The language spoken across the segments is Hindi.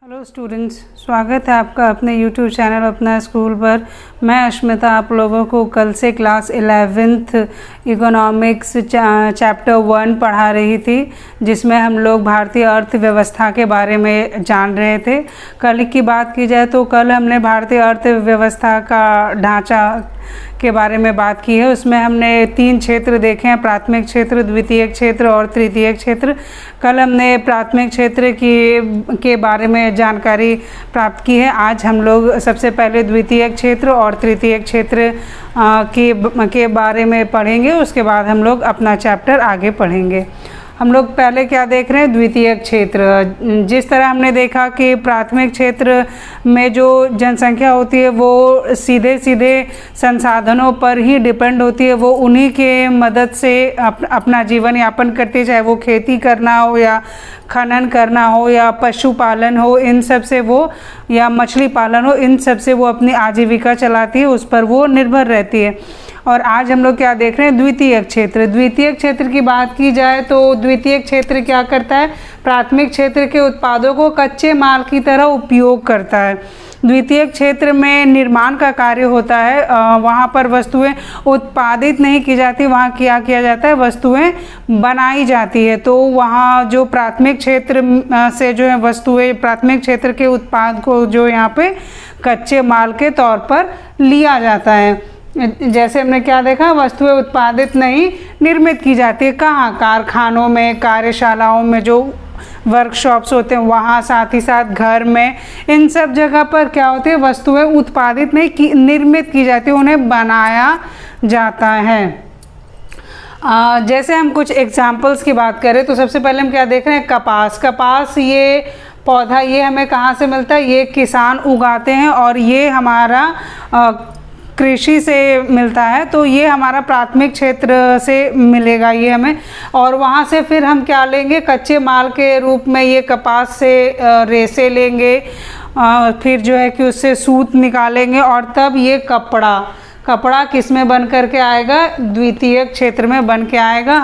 हेलो स्टूडेंट्स, स्वागत है आपका अपने यूट्यूब चैनल अपना स्कूल पर। मैं अश्मिता आप लोगों को कल से क्लास 11th इकोनॉमिक्स चैप्टर 1 पढ़ा रही थी, जिसमें हम लोग भारतीय अर्थव्यवस्था के बारे में जान रहे थे। कल की बात की जाए तो कल हमने भारतीय अर्थव्यवस्था का ढांचा के बारे में बात की है। उसमें हमने 3 क्षेत्र देखे हैं, प्राथमिक क्षेत्र, द्वितीयक क्षेत्र और तृतीयक क्षेत्र। कल हमने प्राथमिक क्षेत्र के बारे में जानकारी प्राप्त की है। आज हम लोग सबसे पहले द्वितीयक क्षेत्र और तृतीयक क्षेत्र के बारे में पढ़ेंगे। उसके बाद हम लोग अपना चैप्टर आगे पढ़ेंगे। हम लोग पहले क्या देख रहे हैं, द्वितीयक क्षेत्र। जिस तरह हमने देखा कि प्राथमिक क्षेत्र में जो जनसंख्या होती है वो सीधे सीधे संसाधनों पर ही डिपेंड होती है। वो उन्हीं के मदद से अपना जीवन यापन करती है, चाहे वो खेती करना हो या खनन करना हो या पशुपालन हो, इन सब से वो, या मछली पालन हो, इन सब से वो अपनी आजीविका चलाती है, उस पर वो निर्भर रहती है। और आज हम लोग क्या देख रहे हैं, द्वितीयक क्षेत्र। द्वितीयक क्षेत्र की बात की जाए तो द्वितीयक क्षेत्र क्या करता है, प्राथमिक क्षेत्र के उत्पादों को कच्चे माल की तरह उपयोग करता है। द्वितीयक क्षेत्र में निर्माण का कार्य होता है, वहाँ पर वस्तुएं उत्पादित नहीं की जाती, वहाँ क्या किया जाता है, वस्तुएं बनाई जाती है। तो वहाँ जो प्राथमिक क्षेत्र से जो है वस्तुएं, प्राथमिक क्षेत्र के उत्पाद को जो यहाँ पे कच्चे माल के तौर पर लिया जाता है। जैसे हमने क्या देखा, वस्तुएं उत्पादित नहीं निर्मित की जाती है। कहाँ, कारखानों में, कार्यशालाओं में, जो वर्कशॉप्स होते हैं वहाँ, साथ ही साथ घर में, इन सब जगह पर क्या होती है, वस्तुएं उत्पादित नहीं निर्मित की जाती है, उन्हें बनाया जाता है। जैसे हम कुछ एग्जाम्पल्स की बात करें तो सबसे पहले हम क्या देख रहे हैं, कपास। कपास ये पौधा, ये हमें कहाँ से मिलता है, ये किसान उगाते हैं और ये हमारा कृषि से मिलता है। तो ये हमारा प्राथमिक क्षेत्र से मिलेगा ये हमें, और वहाँ से फिर हम क्या लेंगे, कच्चे माल के रूप में ये कपास से रेशे लेंगे, फिर जो है कि उससे सूत निकालेंगे और तब ये कपड़ा किस में बन कर के आएगा, द्वितीयक क्षेत्र में बन के आएगा।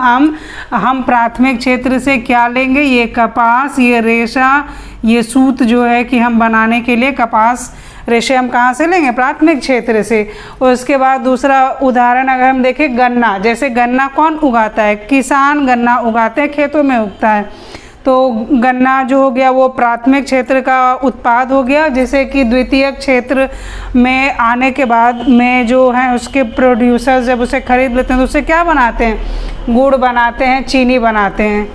हम प्राथमिक क्षेत्र से क्या लेंगे, ये कपास, ये रेशा, ये सूत जो है कि हम बनाने के लिए कपास रेशे हम कहाँ से लेंगे, प्राथमिक क्षेत्र से। उसके बाद दूसरा उदाहरण अगर हम देखें, गन्ना। जैसे गन्ना कौन उगाता है, किसान गन्ना उगाते हैं, खेतों में उगता है। तो गन्ना जो हो गया वो प्राथमिक क्षेत्र का उत्पाद हो गया, जिसे कि द्वितीयक क्षेत्र में आने के बाद में जो है उसके प्रोड्यूसर्स जब उसे खरीद लेते हैं तो उससे क्या बनाते हैं, गुड़ बनाते हैं, चीनी बनाते हैं।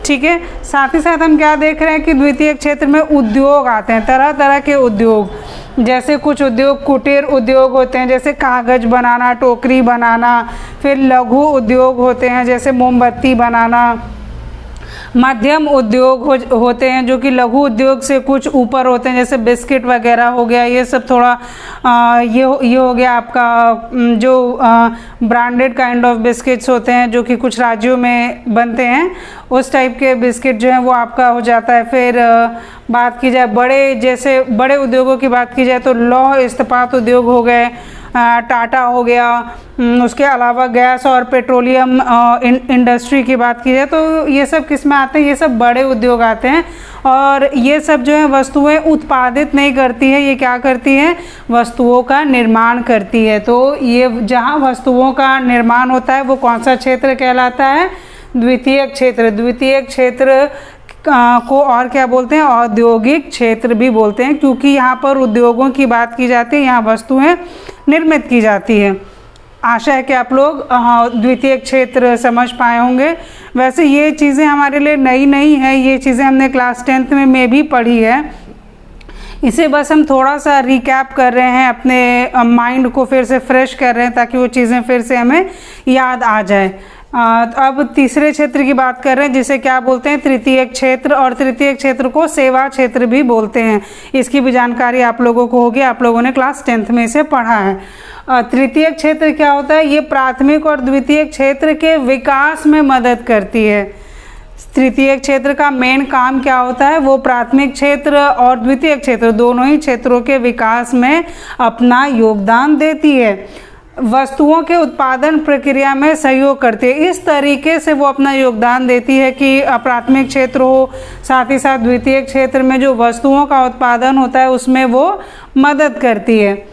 ठीक है। साथ ही साथ हम क्या देख रहे हैं कि द्वितीयक क्षेत्र में उद्योग आते हैं, तरह तरह के उद्योग। जैसे कुछ उद्योग कुटीर उद्योग होते हैं, जैसे कागज़ बनाना, टोकरी बनाना। फिर लघु उद्योग होते हैं, जैसे मोमबत्ती बनाना। मध्यम उद्योग होते हैं जो कि लघु उद्योग से कुछ ऊपर होते हैं, जैसे बिस्किट वगैरह हो गया। ये सब थोड़ा ये हो गया आपका जो ब्रांडेड काइंड ऑफ बिस्किट्स होते हैं जो कि कुछ राज्यों में बनते हैं, उस टाइप के बिस्किट जो हैं वो आपका हो जाता है। फिर बात की जाए जैसे बड़े उद्योगों की बात की जाए तो लौह इस्पात उद्योग हो गए, टाटा हो गया। उसके अलावा गैस और पेट्रोलियम इंडस्ट्री की बात की जाए तो ये सब किस में आते हैं, ये सब बड़े उद्योग आते हैं। और ये सब जो है वस्तुएं उत्पादित नहीं करती है, ये क्या करती है, वस्तुओं का निर्माण करती है। तो ये जहाँ वस्तुओं का निर्माण होता है वो कौन सा क्षेत्र कहलाता है, द्वितीयक क्षेत्र। द्वितीयक क्षेत्र को और क्या बोलते हैं, औद्योगिक क्षेत्र भी बोलते हैं, क्योंकि यहाँ पर उद्योगों की बात की जाती है, यहाँ वस्तुएं निर्मित की जाती है। आशा है कि आप लोग द्वितीयक क्षेत्र समझ पाए होंगे। वैसे ये चीज़ें हमारे लिए नई नहीं है, ये चीज़ें हमने क्लास 10th में भी पढ़ी है। इसे बस हम थोड़ा सा रिकैप कर रहे हैं, अपने माइंड को फिर से फ्रेश कर रहे हैं ताकि वो चीज़ें फिर से हमें याद आ जाए। अब तीसरे क्षेत्र की बात कर रहे हैं, जिसे क्या बोलते हैं, तृतीयक क्षेत्र। और तृतीयक क्षेत्र को सेवा क्षेत्र भी बोलते हैं। इसकी भी जानकारी आप लोगों को होगी, आप लोगों ने क्लास 10th में इसे पढ़ा है। तृतीयक क्षेत्र क्या होता है, ये प्राथमिक और द्वितीयक क्षेत्र के विकास में मदद करती है। तृतीयक क्षेत्र का मेन काम क्या होता है, वो प्राथमिक क्षेत्र और द्वितीयक क्षेत्र दोनों ही क्षेत्रों के विकास में अपना योगदान देती है। वस्तुओं के उत्पादन प्रक्रिया में सहयोग करती है। इस तरीके से वो अपना योगदान देती है कि प्राथमिक क्षेत्र हो, साथ ही साथ द्वितीयक क्षेत्र में जो वस्तुओं का उत्पादन होता है उसमें वो मदद करती है।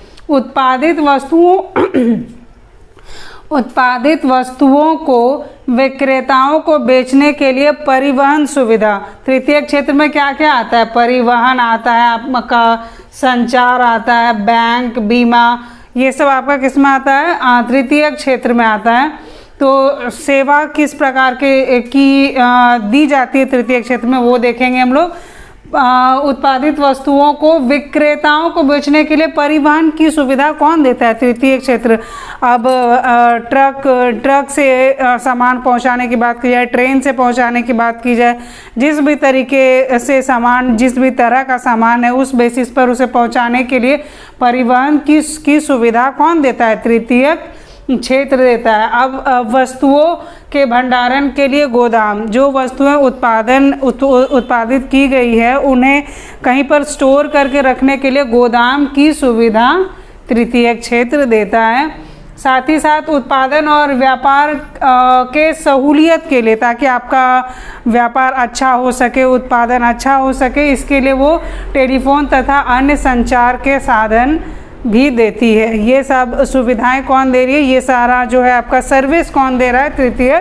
उत्पादित वस्तुओं को विक्रेताओं को बेचने के लिए परिवहन सुविधा। तृतीय क्षेत्र में क्या क्या आता है? परिवहन आता है, आपका संचार आता है, बैंक, बीमा, ये सब आपका किस में आता है? तृतीय क्षेत्र में आता है। तो सेवा किस प्रकार की दी जाती है तृतीय क्षेत्र में, वो देखेंगे हम लोग। उत्पादित वस्तुओं को विक्रेताओं को बेचने के लिए परिवहन की सुविधा कौन देता है? तृतीय क्षेत्र। अब ट्रक से सामान पहुंचाने की बात की जाए, ट्रेन से पहुंचाने की बात की जाए, जिस भी तरीके से सामान, जिस भी तरह का सामान है उस बेसिस पर उसे पहुंचाने के लिए परिवहन की सुविधा कौन देता है? तृतीय क्षेत्र देता है। अब वस्तुओं के भंडारण के लिए गोदाम, जो वस्तुएं उत्पादित की गई है उन्हें कहीं पर स्टोर करके रखने के लिए गोदाम की सुविधा तृतीय क्षेत्र देता है। साथ ही साथ उत्पादन और व्यापार के सहूलियत के लिए, ताकि आपका व्यापार अच्छा हो सके, उत्पादन अच्छा हो सके, इसके लिए वो टेलीफोन तथा अन्य संचार के साधन भी देती है। ये सब सुविधाएं कौन दे रही है? ये सारा जो है आपका सर्विस कौन दे रहा है? तृतीय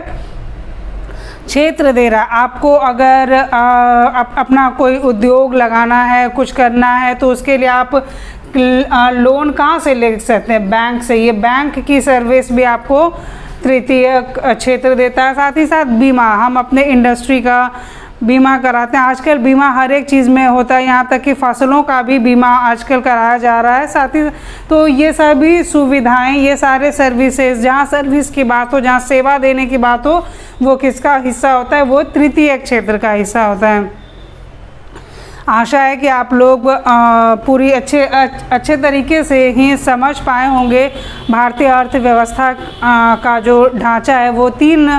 क्षेत्र दे रहा है। आपको अगर अपना कोई उद्योग लगाना है, कुछ करना है, तो उसके लिए आप लोन कहाँ से ले सकते हैं? बैंक से। ये बैंक की सर्विस भी आपको तृतीय क्षेत्र देता है। साथ ही साथ बीमा, हम अपने इंडस्ट्री का बीमा कराते हैं। आजकल बीमा हर एक चीज़ में होता है, यहाँ तक कि फसलों का भी बीमा आजकल कराया जा रहा है। साथ ही तो ये सभी सुविधाएं, ये सारे सर्विसेज, जहाँ सर्विस की बात हो, जहाँ सेवा देने की बात हो, वो किसका हिस्सा होता है? वो तृतीय क्षेत्र का हिस्सा होता है। आशा है कि आप लोग पूरी अच्छे तरीके से ही समझ पाए होंगे। भारतीय अर्थव्यवस्था का जो ढांचा है वो 3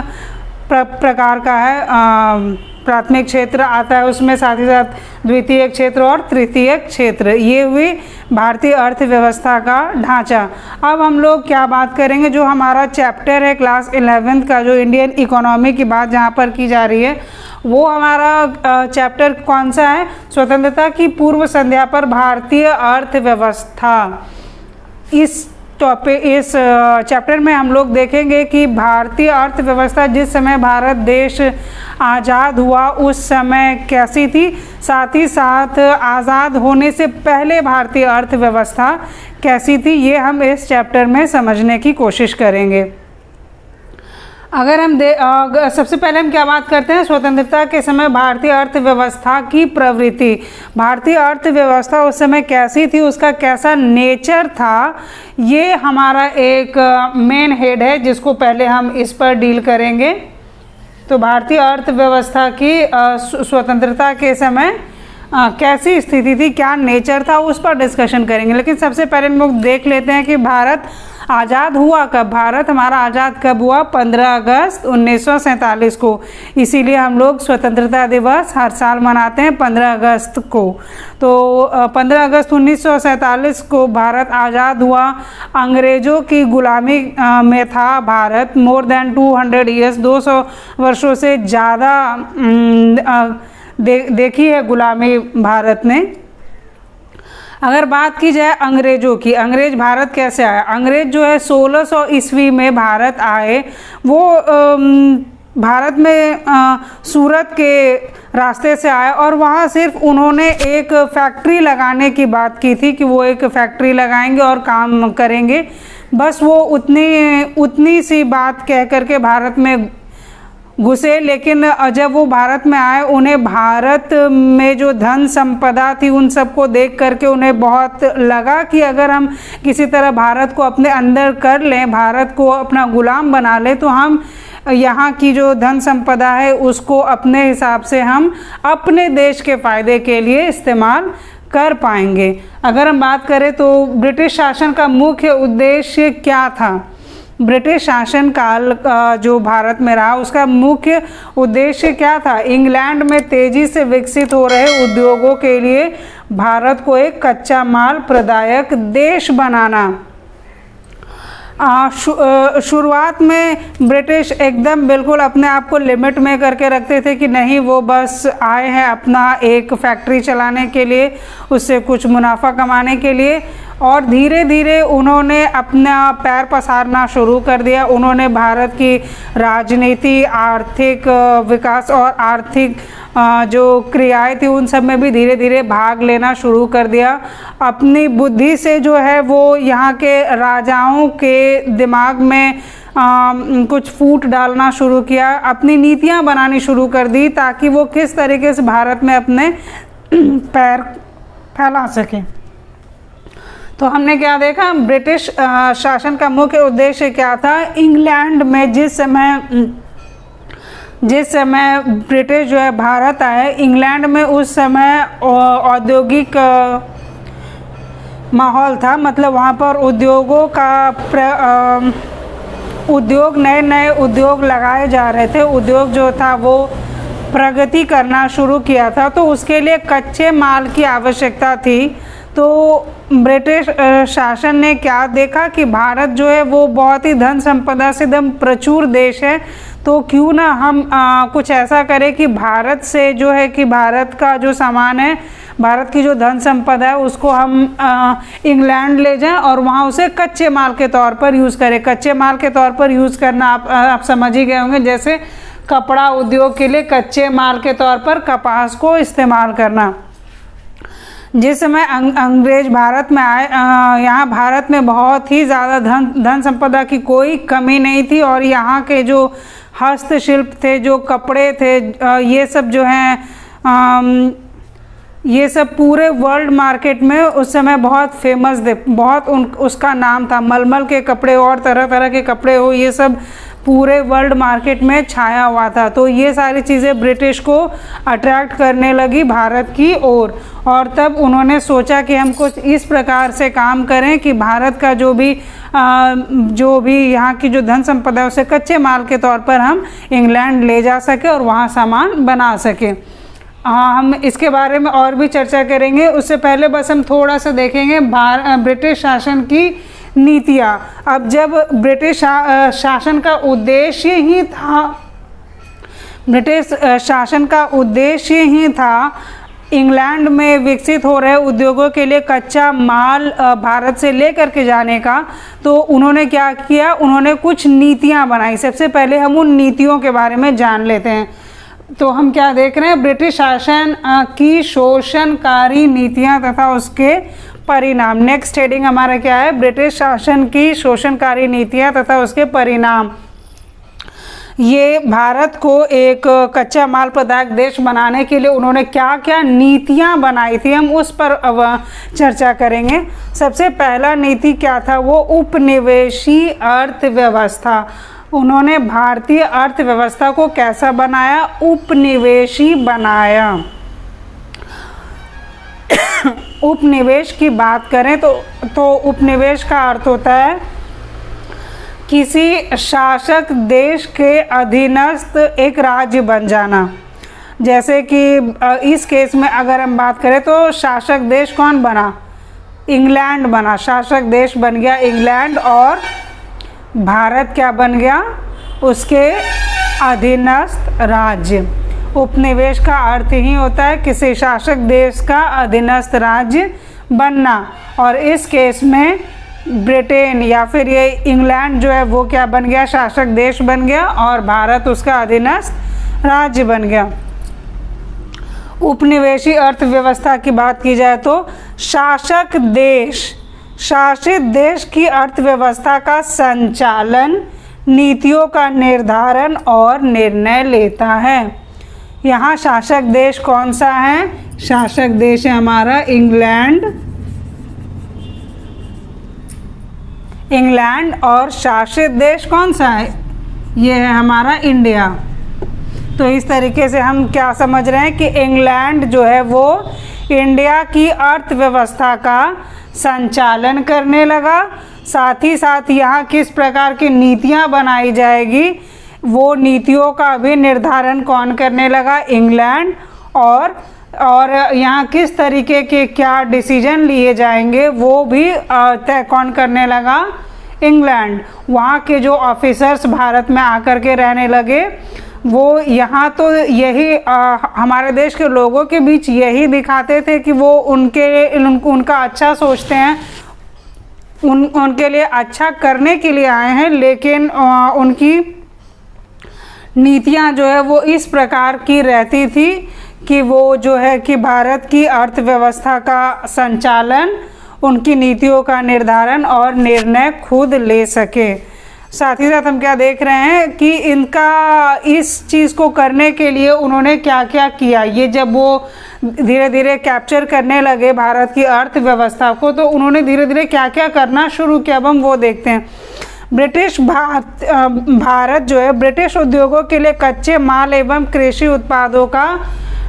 प्रकार का है। प्राथमिक क्षेत्र आता है उसमें, साथ ही साथ द्वितीय क्षेत्र और तृतीय क्षेत्र। ये हुई भारतीय अर्थव्यवस्था का ढांचा। अब हम लोग क्या बात करेंगे? जो हमारा चैप्टर है क्लास 11th का, जो इंडियन इकोनॉमी की बात जहाँ पर की जा रही है, वो हमारा चैप्टर कौन सा है? स्वतंत्रता की पूर्व संध्या पर भारतीय अर्थव्यवस्था। इस चैप्टर में हम लोग देखेंगे कि भारतीय अर्थव्यवस्था जिस समय भारत देश आज़ाद हुआ उस समय कैसी थी, साथ ही साथ आज़ाद होने से पहले भारतीय अर्थव्यवस्था कैसी थी, ये हम इस चैप्टर में समझने की कोशिश करेंगे। अगर हम सबसे पहले हम क्या बात करते हैं? स्वतंत्रता के समय भारतीय अर्थव्यवस्था की प्रवृत्ति। भारतीय अर्थव्यवस्था उस समय कैसी थी, उसका कैसा नेचर था, ये हमारा एक मेन हेड है जिसको पहले हम इस पर डील करेंगे। तो भारतीय अर्थव्यवस्था की स्वतंत्रता के समय कैसी स्थिति थी, क्या नेचर था, उस पर डिस्कशन करेंगे। लेकिन सबसे पहले हम लोग देख लेते हैं कि भारत आज़ाद हुआ कब। भारत हमारा आज़ाद कब हुआ? 15 अगस्त 1947 को। इसीलिए हम लोग स्वतंत्रता दिवस हर साल मनाते हैं 15 अगस्त को। तो 15 अगस्त 1947 को भारत आज़ाद हुआ। अंग्रेज़ों की गुलामी में था भारत। मोर देन 200 ईयर्स, 200 वर्षों से ज़्यादा देखी है गुलामी भारत ने। अगर बात की जाए अंग्रेज़ों की, अंग्रेज़ भारत कैसे आए? अंग्रेज़ जो है 1600 ईस्वी में भारत आए। वो भारत में सूरत के रास्ते से आए और वहाँ सिर्फ उन्होंने एक फैक्ट्री लगाने की बात की थी कि वो एक फैक्ट्री लगाएंगे और काम करेंगे। बस वो उतनी सी बात कह करके भारत में घुसे। लेकिन जब वो भारत में आए, उन्हें भारत में जो धन संपदा थी उन सबको देख करके उन्हें बहुत लगा कि अगर हम किसी तरह भारत को अपने अंदर कर लें, भारत को अपना गुलाम बना लें, तो हम यहाँ की जो धन संपदा है उसको अपने हिसाब से हम अपने देश के फ़ायदे के लिए इस्तेमाल कर पाएंगे। अगर हम बात करें तो ब्रिटिश शासन का मुख्य उद्देश्य क्या था? ब्रिटिश शासन काल जो भारत में रहा उसका मुख्य उद्देश्य क्या था? इंग्लैंड में तेज़ी से विकसित हो रहे उद्योगों के लिए भारत को एक कच्चा माल प्रदायक देश बनाना। शुरुआत में ब्रिटिश एकदम बिल्कुल अपने आप को लिमिट में करके रखते थे कि नहीं, वो बस आए हैं अपना एक फैक्ट्री चलाने के लिए, उससे कुछ मुनाफा कमाने के लिए, और धीरे धीरे उन्होंने अपना पैर पसारना शुरू कर दिया। उन्होंने भारत की राजनीति, आर्थिक विकास और आर्थिक जो क्रियाएं थी उन सब में भी धीरे धीरे भाग लेना शुरू कर दिया। अपनी बुद्धि से जो है वो यहाँ के राजाओं के दिमाग में कुछ फूट डालना शुरू किया, अपनी नीतियाँ बनानी शुरू कर दी ताकि वो किस तरीके से भारत में अपने पैर फैला सकें। तो हमने क्या देखा, ब्रिटिश शासन का मुख्य उद्देश्य क्या था। इंग्लैंड में जिस समय ब्रिटिश जो है भारत आए, इंग्लैंड में उस समय औद्योगिक माहौल था, मतलब वहाँ पर उद्योगों का उद्योग, नए नए उद्योग लगाए जा रहे थे। उद्योग जो था वो प्रगति करना शुरू किया था, तो उसके लिए कच्चे माल की आवश्यकता थी। तो ब्रिटिश शासन ने क्या देखा कि भारत जो है वो बहुत ही धन संपदा से एकदम प्रचुर देश है, तो क्यों ना हम कुछ ऐसा करें कि भारत से जो है कि भारत का जो सामान है, भारत की जो धन संपदा है उसको हम इंग्लैंड ले जाएं और वहाँ उसे कच्चे माल के तौर पर यूज़ करें। कच्चे माल के तौर पर यूज़ करना आप समझ ही गए होंगे, जैसे कपड़ा उद्योग के लिए कच्चे माल के तौर पर कपास को इस्तेमाल करना। जिस समय अंग्रेज भारत में आए, यहाँ भारत में बहुत ही ज़्यादा धन संपदा की कोई कमी नहीं थी, और यहाँ के जो हस्तशिल्प थे, जो कपड़े थे, ये सब जो हैं ये सब पूरे वर्ल्ड मार्केट में उस समय बहुत फेमस थे, बहुत उसका नाम था। मलमल के कपड़े और तरह तरह के कपड़े हो, ये सब पूरे वर्ल्ड मार्केट में छाया हुआ था। तो ये सारी चीज़ें ब्रिटिश को अट्रैक्ट करने लगी भारत की ओर, और तब उन्होंने सोचा कि हम कुछ इस प्रकार से काम करें कि भारत का जो भी यहाँ की जो धन संपदा है उसे कच्चे माल के तौर पर हम इंग्लैंड ले जा सके और वहाँ सामान बना सके। हम इसके बारे में और भी चर्चा करेंगे, उससे पहले बस हम थोड़ा सा देखेंगे ब्रिटिश शासन की नीतियाँ। अब जब ब्रिटिश शासन का उद्देश्य ही था, ब्रिटिश शासन का उद्देश्य ही था इंग्लैंड में विकसित हो रहे उद्योगों के लिए कच्चा माल भारत से लेकर के जाने का, तो उन्होंने क्या किया, उन्होंने कुछ नीतियाँ बनाई। सबसे पहले हम उन नीतियों के बारे में जान लेते हैं। तो हम क्या देख रहे हैं, ब्रिटिश शासन की शोषणकारी नीतियाँ तथा उसके परिणाम। नेक्स्ट हेडिंग हमारा क्या है, ब्रिटिश शासन की शोषणकारी नीतियाँ तथा उसके परिणाम। ये भारत को एक कच्चा माल प्रदायक देश बनाने के लिए उन्होंने क्या क्या नीतियाँ बनाई थी, हम उस पर चर्चा करेंगे। सबसे पहला नीति क्या था, वो उपनिवेशी अर्थव्यवस्था। उन्होंने भारतीय अर्थव्यवस्था को कैसा बनाया, उपनिवेशी बनाया। उपनिवेश की बात करें तो उपनिवेश का अर्थ होता है किसी शासक देश के अधीनस्थ एक राज्य बन जाना। जैसे कि इस केस में अगर हम बात करें तो शासक देश कौन बना, इंग्लैंड बना। शासक देश बन गया इंग्लैंड और भारत क्या बन गया, उसके अधीनस्थ राज्य। उपनिवेश का अर्थ ही होता है किसी शासक देश का अधीनस्थ राज्य बनना, और इस केस में ब्रिटेन या फिर ये इंग्लैंड जो है वो क्या बन गया, शासक देश बन गया, और भारत उसका अधीनस्थ राज्य बन गया। उपनिवेशी अर्थव्यवस्था की बात की जाए तो शासक देश, शासित देश की अर्थव्यवस्था का संचालन, नीतियों का निर्धारण और निर्णय लेता है। यहाँ शासक देश कौन सा है, शासक देश है हमारा इंग्लैंड, और शासित देश कौन सा है, ये है हमारा इंडिया। तो इस तरीके से हम क्या समझ रहे हैं कि इंग्लैंड जो है वो इंडिया की अर्थव्यवस्था का संचालन करने लगा, साथ ही साथ यहाँ किस प्रकार की नीतियाँ बनाई जाएगी वो नीतियों का भी निर्धारण कौन करने लगा, इंग्लैंड, और यहाँ किस तरीके के क्या डिसीजन लिए जाएंगे वो भी तय कौन करने लगा, इंग्लैंड। वहाँ के जो ऑफिसर्स भारत में आकर के रहने लगे, वो यहाँ तो यही हमारे देश के लोगों के बीच यही दिखाते थे कि वो उनका अच्छा सोचते हैं, उनके लिए अच्छा करने के लिए आए हैं, लेकिन उनकी नीतियाँ जो है वो इस प्रकार की रहती थी कि वो जो है कि भारत की अर्थव्यवस्था का संचालन, उनकी नीतियों का निर्धारण और निर्णय खुद ले सके। साथ ही साथ हम क्या देख रहे हैं कि इनका इस चीज़ को करने के लिए उन्होंने क्या क्या किया। ये जब वो धीरे धीरे कैप्चर करने लगे भारत की अर्थव्यवस्था को, तो उन्होंने धीरे धीरे क्या क्या करना शुरू किया, अब हम वो देखते हैं। ब्रिटिश भारत जो है ब्रिटिश उद्योगों के लिए कच्चे माल एवं कृषि उत्पादों का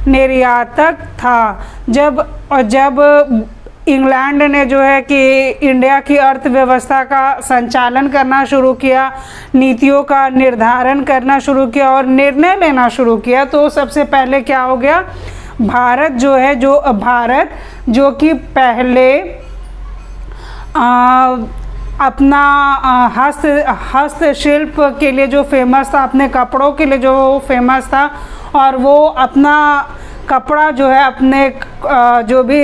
निर्यातक था। जब इंग्लैंड ने जो है कि इंडिया की अर्थव्यवस्था का संचालन करना शुरू किया, नीतियों का निर्धारण करना शुरू किया और निर्णय लेना शुरू किया, तो सबसे पहले क्या हो गया, भारत जो कि पहले अपना हस्तशिल्प के लिए जो फेमस था, अपने कपड़ों के लिए जो फेमस था, और वो अपना कपड़ा जो है अपने जो भी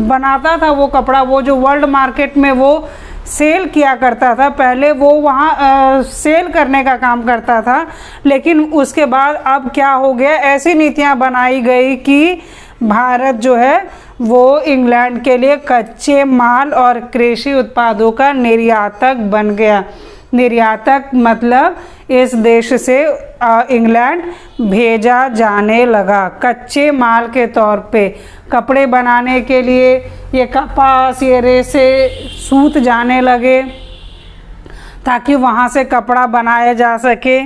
बनाता था वो कपड़ा, वो जो वर्ल्ड मार्केट में वो सेल किया करता था। पहले वो वहाँ सेल करने का काम करता था, लेकिन उसके बाद अब क्या हो गया, ऐसी नीतियाँ बनाई गई कि भारत जो है वो इंग्लैंड के लिए कच्चे माल और कृषि उत्पादों का निर्यातक बन गया। निर्यातक मतलब इस देश से इंग्लैंड भेजा जाने लगा कच्चे माल के तौर पे। कपड़े बनाने के लिए ये कपास, ये रेसे, सूत जाने लगे ताकि वहाँ से कपड़ा बनाया जा सके,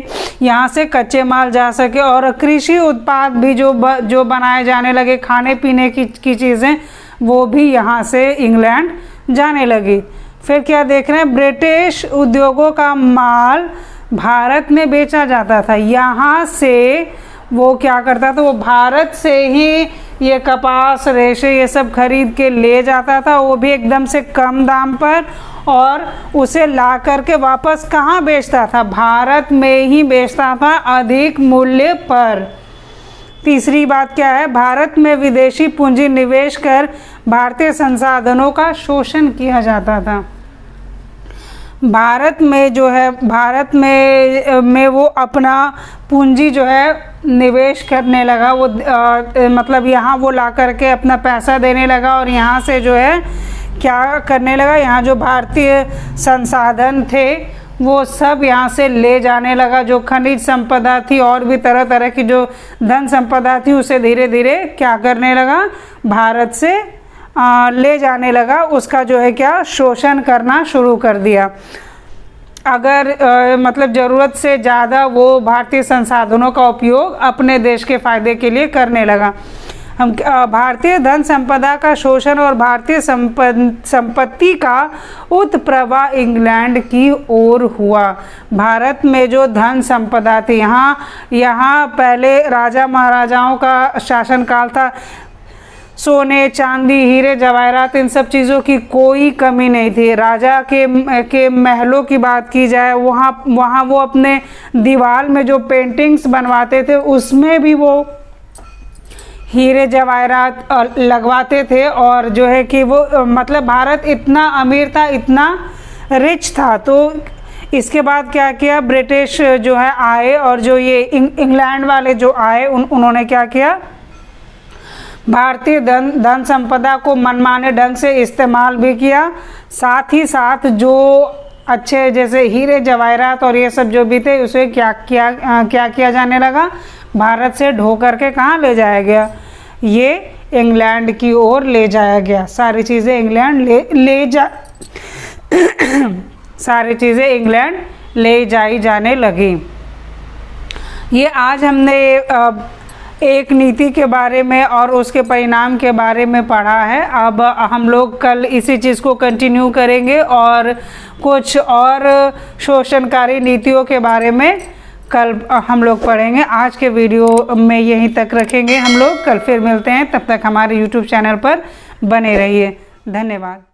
यहाँ से कच्चे माल जा सके, और कृषि उत्पाद भी जो बनाए जाने लगे, खाने पीने की चीज़ें, वो भी यहाँ से इंग्लैंड जाने लगी। फिर क्या देख रहे हैं, ब्रिटिश उद्योगों का माल भारत में बेचा जाता था। यहाँ से वो क्या करता था, वो भारत से ही ये कपास, रेशे, ये सब खरीद के ले जाता था, वो भी एकदम से कम दाम पर, और उसे ला करके वापस कहाँ बेचता था, भारत में ही बेचता था अधिक मूल्य पर। तीसरी बात क्या है, भारत में विदेशी पूंजी निवेश कर भारतीय संसाधनों का शोषण किया जाता था। भारत में जो है, भारत में वो अपना पूंजी जो है निवेश करने लगा, वो मतलब यहाँ वो ला करके अपना पैसा देने लगा, और यहाँ से जो है क्या करने लगा, यहाँ जो भारतीय संसाधन थे वो सब यहाँ से ले जाने लगा। जो खनिज संपदा थी और भी तरह तरह की जो धन संपदा थी, उसे धीरे धीरे क्या करने लगा, भारत से ले जाने लगा, उसका जो है क्या शोषण करना शुरू कर दिया। अगर मतलब ज़रूरत से ज़्यादा वो भारतीय संसाधनों का उपयोग अपने देश के फ़ायदे के लिए करने लगा। हम भारतीय धन संपदा का शोषण और भारतीय संपत्ति का उत्प्रवाह इंग्लैंड की ओर हुआ। भारत में जो धन संपदा थी, यहाँ पहले राजा महाराजाओं का शासनकाल था, सोने, चांदी, हीरे जवाहरात, इन सब चीज़ों की कोई कमी नहीं थी। राजा के महलों की बात की जाए, वहाँ वो अपने दीवार में जो पेंटिंग्स बनवाते थे उसमें भी वो हीरे जवाहरात लगवाते थे, और जो है कि वो मतलब भारत इतना अमीर था, इतना रिच था। तो इसके बाद क्या किया, ब्रिटिश जो है आए, और जो ये इंग्लैंड वाले जो आए उन्होंने क्या किया, भारतीय धन संपदा को मनमाने ढंग से इस्तेमाल भी किया। साथ ही साथ जो अच्छे जैसे हीरे जवाहरात और ये सब जो भी थे, उसे क्या किया जाने लगा, भारत से ढो करके कहाँ ले जाया गया, ये इंग्लैंड की ओर ले जाया गया। सारी चीज़ें इंग्लैंड सारी चीज़ें इंग्लैंड ले जाई जाने लगी। ये आज हमने एक नीति के बारे में और उसके परिणाम के बारे में पढ़ा है। अब हम लोग कल इसी चीज़ को कंटिन्यू करेंगे और कुछ और शोषणकारी नीतियों के बारे में कल हम लोग पढ़ेंगे। आज के वीडियो में यहीं तक रखेंगे हम लोग, कल फिर मिलते हैं। तब तक हमारे YouTube चैनल पर बने रहिए। धन्यवाद।